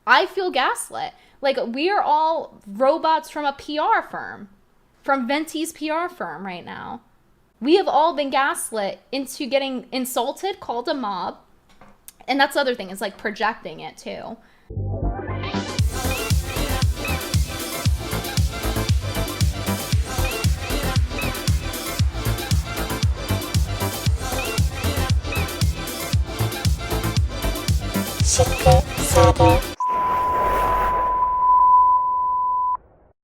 I feel gaslit. Like, we are all robots from a PR firm, from Venti's PR firm right now. We have all been gaslit into getting insulted, called a mob. And that's the other thing, is like projecting it too.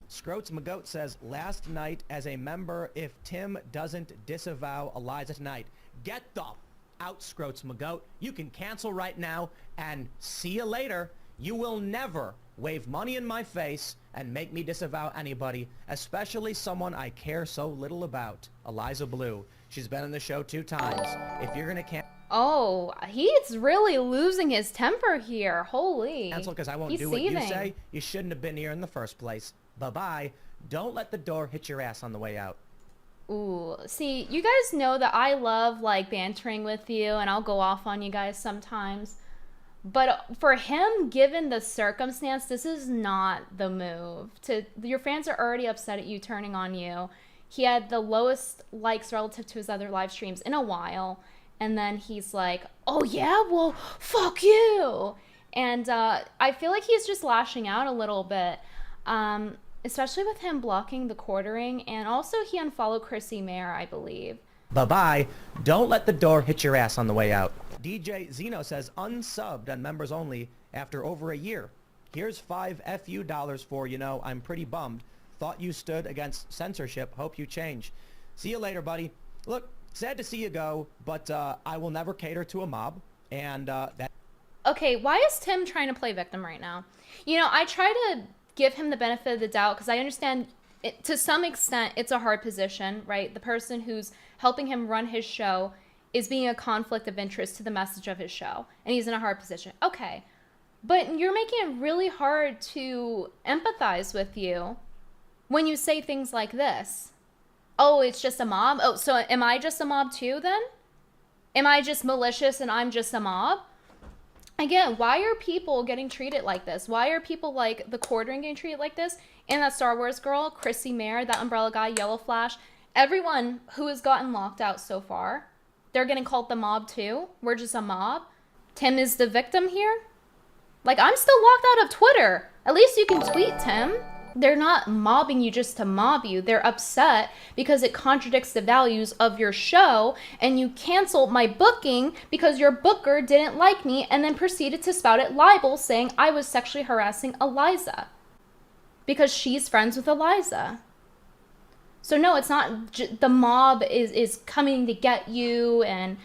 Scroats McGoat says, last night as a member, if Tim doesn't disavow Eliza tonight, get the out, Scroats McGoat. You can cancel right now and see you later. You will never wave money in my face and make me disavow anybody, especially someone I care so little about, Eliza Bleu. She's been on the show 2 times. If you're going to Oh, he's really losing his temper here. Holy. cancel because I won't do what you say, you shouldn't have been here in the first place. Bye-bye. Don't let the door hit your ass on the way out. Ooh, see, you guys know that I love, like, bantering with you, and I'll go off on you guys sometimes. But for him, given the circumstance, this is not the move. Your fans are already upset at you turning on you. He had the lowest likes relative to his other live streams in a while. And then he's like, oh, yeah, well, fuck you. And I feel like he's just lashing out a little bit. Especially with him blocking the quartering, and also he unfollowed Cucy Mayer, I believe. Bye-bye. Don't let the door hit your ass on the way out. DJ Zeno says, unsubbed on members only after over a year. Here's 5 FU dollars for, I'm pretty bummed. Thought you stood against censorship. Hope you change. See you later, buddy. Look, sad to see you go, but I will never cater to a mob. And that... Okay, why is Tim trying to play victim right now? I try to give him the benefit of the doubt because I understand to some extent it's a hard position, right? The person who's helping him run his show is being a conflict of interest to the message of his show, and he's in a hard position. Okay, but you're making it really hard to empathize with you when you say things like this. Oh, it's just a mob? Oh, so am I just a mob too then? Am I just malicious and I'm just a mob? Again, why are people getting treated like this? Why are people like the quartering getting treated like this? And that Star Wars girl, Cucy Mayer, that Umbrella guy, Yellow Flash, everyone who has gotten locked out so far, they're getting called the mob too. We're just a mob. Tim is the victim here. Like, I'm still locked out of Twitter. At least you can tweet, Tim. They're not mobbing you just to mob you. They're upset because it contradicts the values of your show, and you canceled my booking because your booker didn't like me and then proceeded to spout at libel saying I was sexually harassing Eliza because she's friends with Eliza. So no, it's not the mob is coming to get you and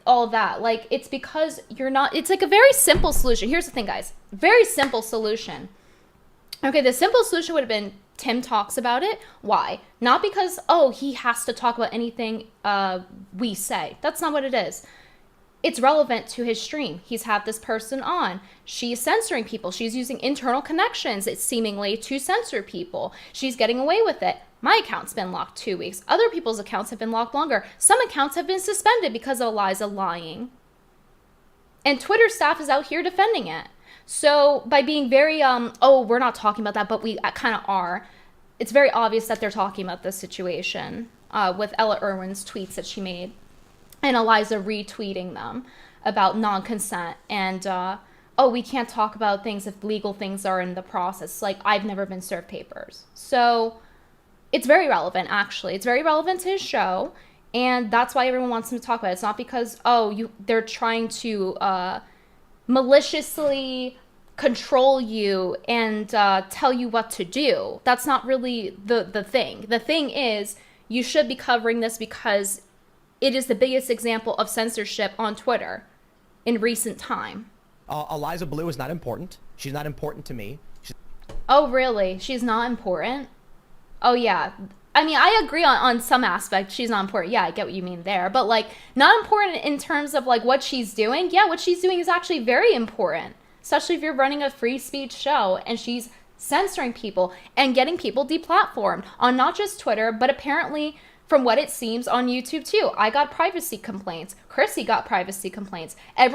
all that. Like, it's because you're not. It's like a very simple solution. Here's the thing, guys. Very simple solution. Okay, the simple solution would have been Tim talks about it. Why? Not because, oh, he has to talk about anything we say. That's not what it is. It's relevant to his stream. He's had this person on. She's censoring people. She's using internal connections, it's seemingly, to censor people. She's getting away with it. My account's been locked 2 weeks. Other people's accounts have been locked longer. Some accounts have been suspended because of Eliza lying. And Twitter staff is out here defending it. So by being very, oh, we're not talking about that, but we kind of are, it's very obvious that they're talking about this situation with Ella Irwin's tweets that she made and Eliza retweeting them about non-consent and, oh, we can't talk about things if legal things are in the process. Like, I've never been served papers. So it's very relevant, actually. It's very relevant to his show, and that's why everyone wants him to talk about it. It's not because, oh, they're trying to maliciously control you and tell you what to do. That's not really the thing. The thing is, you should be covering this because it is the biggest example of censorship on Twitter in recent time. Eliza Bleu is not important. She's not important to me. Oh, really? She's not important? Oh, yeah. I mean, I agree on some aspects. She's not important. Yeah, I get what you mean there. But, like, not important in terms of, like, what she's doing. Yeah, what she's doing is actually very important. Especially if you're running a free speech show and she's censoring people and getting people deplatformed on not just Twitter, but apparently, from what it seems, on YouTube too. I got privacy complaints. Cucy got privacy complaints. Anna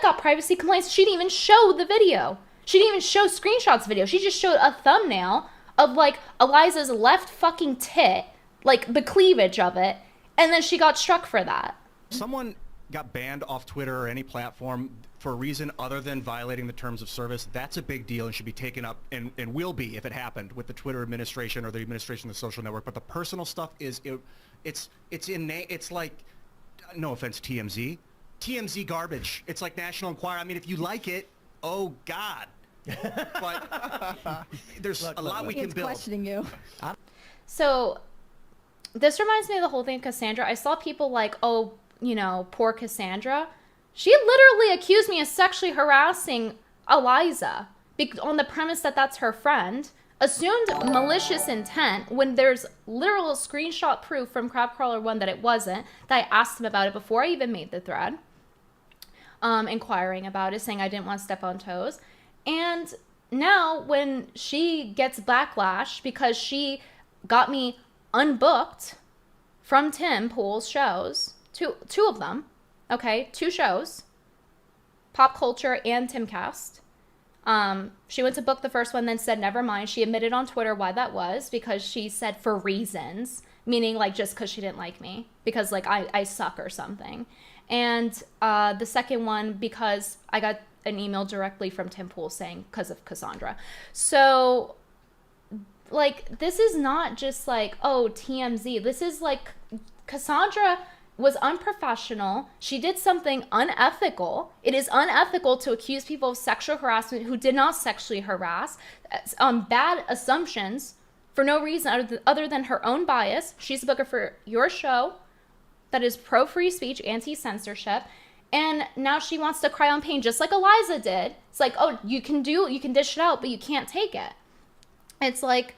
got privacy complaints. She didn't even show the video. She didn't even show screenshots video. She just showed a thumbnail of like Eliza's left fucking tit, like the cleavage of it, and then she got struck for that. Someone got banned off Twitter or any platform for a reason other than violating the terms of service. That's a big deal and should be taken up and will be if it happened with the Twitter administration or the administration of the social network. But the personal stuff is it's like, no offense, TMZ garbage. It's like National Enquirer. I mean, if you like it, oh God. But there's a lot we can build. It's questioning you. So this reminds me of the whole thing of Cassandra. I saw people like, oh, you know, poor Cassandra. She literally accused me of sexually harassing Eliza on the premise that that's her friend. Assumed malicious intent when there's literal screenshot proof from Crabcrawler 1 that it wasn't. That I asked him about it before I even made the thread. Inquiring about it, saying I didn't want to step on toes. And now when she gets backlash because she got me unbooked from Tim Pool's shows, two of them, okay, 2 shows, Pop Culture and Timcast. She went to book the first one, then said never mind. She admitted on Twitter why that was, because she said for reasons, meaning like just because she didn't like me, because like I suck or something. And the second one because I got an email directly from Tim Pool saying because of Cassandra. So like this is not just like, oh, TMZ. This is like Cassandra was unprofessional. She did something unethical. It is unethical to accuse people of sexual harassment who did not sexually harass. Bad assumptions for no reason other than her own bias. She's a booker for your show that is pro-free speech, anti-censorship. And now she wants to cry on pain just like Eliza did. It's like, oh, you can dish it out, but you can't take it. It's like,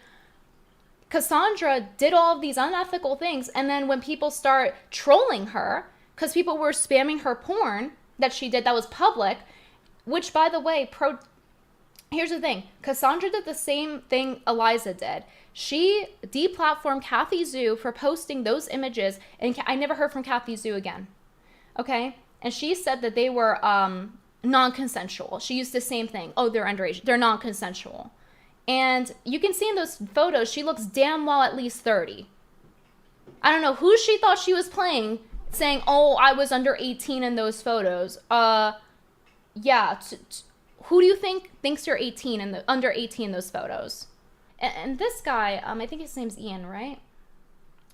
Cassandra did all of these unethical things, and then when people start trolling her, because people were spamming her porn that she did that was public, which, by the way, here's the thing. Cassandra did the same thing Eliza did. She deplatformed Kathy Zhu for posting those images, and I never heard from Kathy Zhu again. Okay? And she said that they were non-consensual. She used the same thing. Oh, they're underage. They're non-consensual. And you can see in those photos, she looks damn well at least 30. I don't know who she thought she was playing, saying, oh, I was under 18 in those photos. Yeah. Who do you thinks you're 18 and under 18 in those photos? And this guy, I think his name's Ian, right?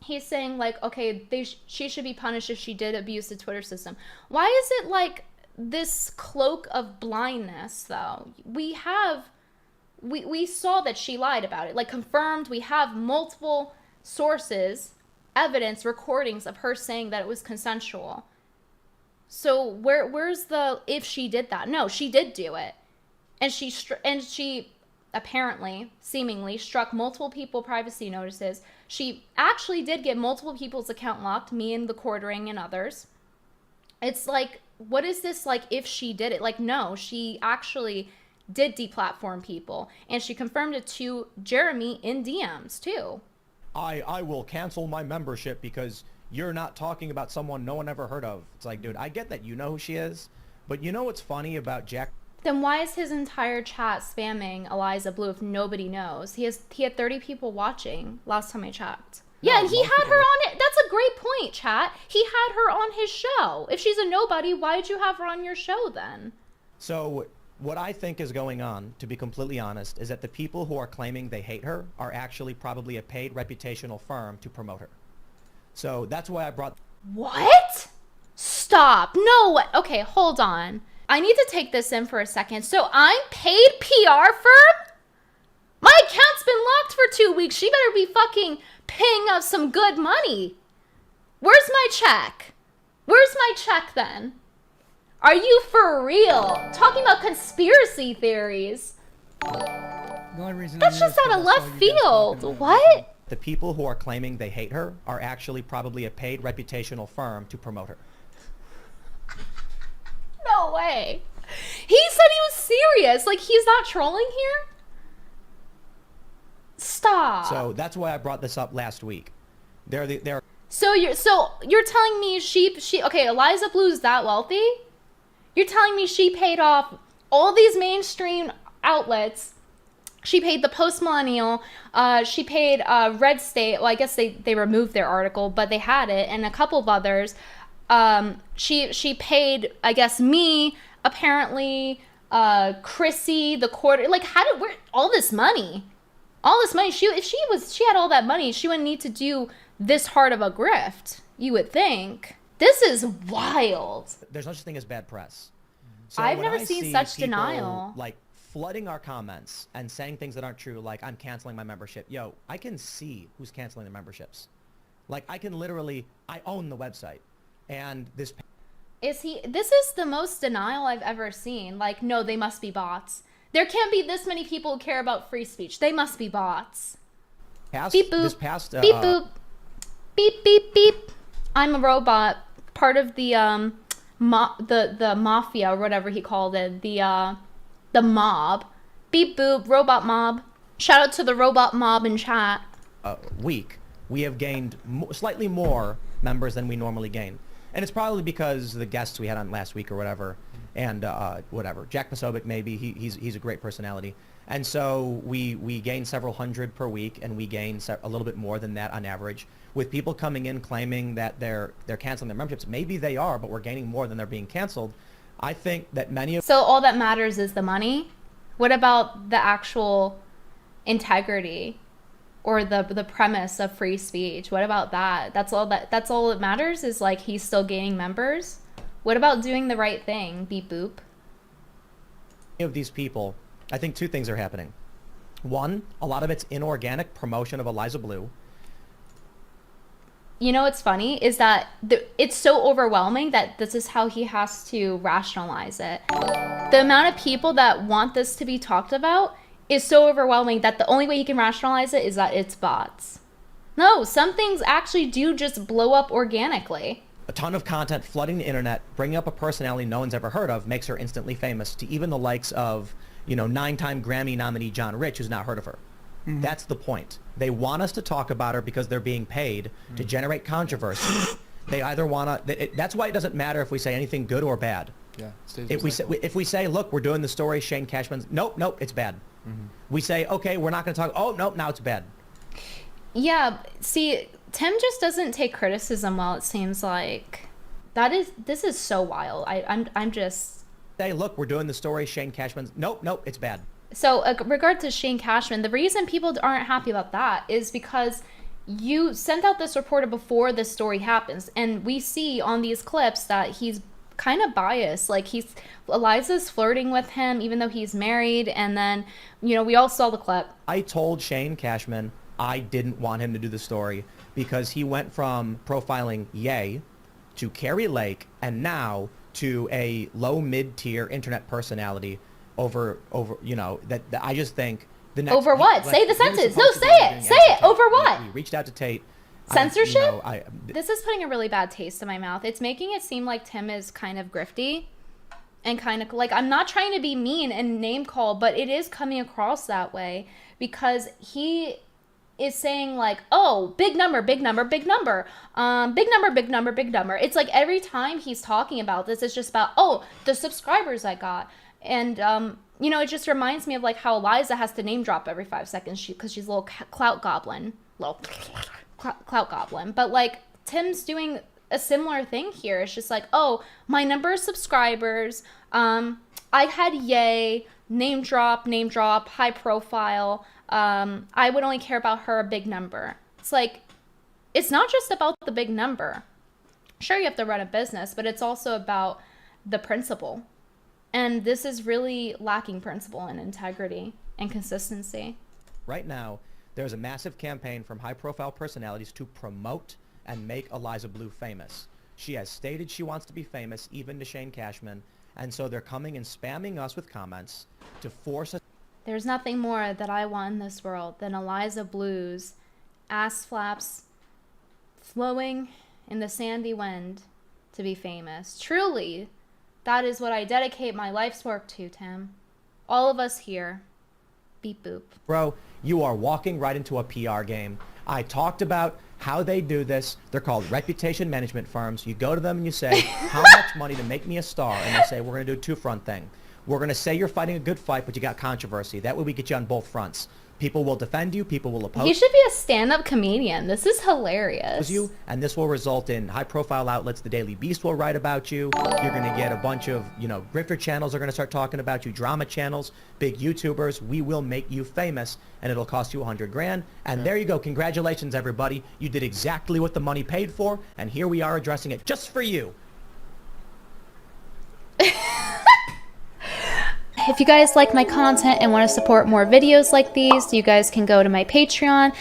He's saying like, okay, she should be punished if she did abuse the Twitter system. Why is it like this cloak of blindness, though? We saw that she lied about it, like confirmed. We have multiple sources, evidence, recordings of her saying that it was consensual. So where's the if she did that? No, she did do it, and she apparently, seemingly, struck multiple people privacy notices. She actually did get multiple people's account locked, me and thequartering and others. It's like, what is this like if she did it? Like, no, she actually did deplatform people, and she confirmed it to Jeremy in DMs too. I will cancel my membership because you're not talking about someone no one ever heard of. It's like, dude, I get that you know who she is, but you know what's funny about Jack? Then why is his entire chat spamming Eliza Bleu if nobody knows? He had 30 people watching last time I checked. Yeah, and he had her on it. That's a great point, chat. He had her on his show. If she's a nobody, why'd you have her on your show then? So what I think is going on, to be completely honest, is that the people who are claiming they hate her are actually probably a paid reputational firm to promote her. So that's why I brought... What? Stop. No. Okay, hold on. I need to take this in for a second. So I'm paid PR firm? My account's been locked for 2 weeks. She better be fucking paying us some good money. Where's my check? Where's my check then? Are you for real? Talking about conspiracy theories. The only reason That's just out of left field. What? The people who are claiming they hate her are actually probably a paid reputational firm to promote her. No way. He said he was serious. Like, he's not trolling here? Stop. So that's why I brought this up last week. They're So you're telling me she okay, Eliza Blue's that wealthy? You're telling me she paid off all these mainstream outlets. She paid the Post Millennial. She paid Red State. Well, I guess they removed their article, but they had it, and a couple of others. She paid, I guess, me, apparently, Cucy, the quarter. Like, where all this money? All this money. If she had all that money, she wouldn't need to do this hard of a grift. You would think. This is wild. There's no such thing as bad press. So I've when never I seen see such people, denial. Like, flooding our comments and saying things that aren't true, like, I'm canceling my membership. Yo, I can see who's canceling their memberships. Like, I own the website. And this is the most denial I've ever seen. Like, no, they must be bots. There can't be this many people who care about free speech. They must be bots. Beep boop. Beep boop. Beep beep beep. I'm a robot. Part of the the mafia or whatever he called it. The mob. Beep boop. Robot mob. Shout out to the robot mob in chat. Week, we have gained slightly more members than we normally gain. And it's probably because the guests we had on last week or whatever, and whatever. Jack Posobiec, maybe, he's a great personality. And so we gain several hundred per week, and we gain a little bit more than that on average. With people coming in claiming that they're canceling their memberships, maybe they are, but we're gaining more than they're being canceled. I think that many of... So all that matters is the money? What about the actual integrity? Or the premise of free speech? What about that? That's all that matters is, like, he's still gaining members? What about doing the right thing? Beep boop. Of these people, I think two things are happening. One, a lot of it's inorganic promotion of Eliza Bleu. You know what's funny is that it's so overwhelming that this is how he has to rationalize it. The amount of people that want this to be talked about is so overwhelming that the only way he can rationalize it is that it's bots. No, some things actually do just blow up organically. A ton of content flooding the internet, bringing up a personality no one's ever heard of, makes her instantly famous to even the likes of, 9-time Grammy nominee John Rich, who's not heard of her. Mm-hmm. That's the point. They want us to talk about her because they're being paid to generate controversy. They either want to... That's why it doesn't matter if we say anything good or bad. Yeah. If we say, look, we're doing the story, Shane Cashman's... Nope, it's bad. Mm-hmm. We say, okay, we're not going to talk... Oh, nope, now it's bad. Yeah, see, Tim just doesn't take criticism well, it seems like. This is so wild. I'm just... Say, look, we're doing the story, Shane Cashman's... Nope, it's bad. So, regard to Shane Cashman, the reason people aren't happy about that is because you sent out this reporter before this story happens, and we see on these clips that he's kind of biased. Like, Eliza's flirting with him even though he's married, and then, we all saw the clip. I told Shane Cashman I didn't want him to do the story because he went from profiling Ye to Carrie Lake and now to a low mid-tier internet personality over that I just think the next... Over what? Say the sentence. No, say it. Over what? We reached out to Tate. Censorship? This is putting a really bad taste in my mouth. It's making it seem like Tim is kind of grifty and kind of like, I'm not trying to be mean and name call, but it is coming across that way because he is saying like, oh, big number, big number, big number, big number, big number, big number. It's like every time he's talking about this, it's just about, oh, the subscribers I got. And, it just reminds me of like how Eliza has to name drop every 5 seconds because she's a little clout goblin. Clout goblin. But like Tim's doing a similar thing here. It's just like, oh, my number of subscribers. I had Ye, name drop, high profile. I would only care about her big number. It's like, it's not just about the big number. Sure, you have to run a business, but it's also about the principle. And this is really lacking principle and integrity and consistency. Right now, there's a massive campaign from high-profile personalities to promote and make Eliza Bleu famous. She has stated she wants to be famous, even to Shane Cashman, and so they're coming and spamming us with comments to force us... There's nothing more that I want in this world than Eliza Bleu's ass flaps flowing in the sandy wind to be famous. Truly, that is what I dedicate my life's work to, Tim. All of us here. Beep boop. Bro, you are walking right into a PR game. I talked about how they do this. They're called reputation management firms. You go to them and you say, how much money to make me a star? And they say, we're going to do a two-front thing. We're going to say you're fighting a good fight, but you got controversy. That way we get you on both fronts. People will defend you. People will oppose He should be a stand-up comedian. This is hilarious. you, and this will result in high-profile outlets. The Daily Beast will write about you. You're going to get a bunch of, grifter channels are going to start talking about you, drama channels, big YouTubers. We will make you famous, and it'll cost you $100,000. And there you go. Congratulations, everybody. You did exactly what the money paid for, and here we are addressing it just for you. If you guys like my content and want to support more videos like these, you guys can go to my Patreon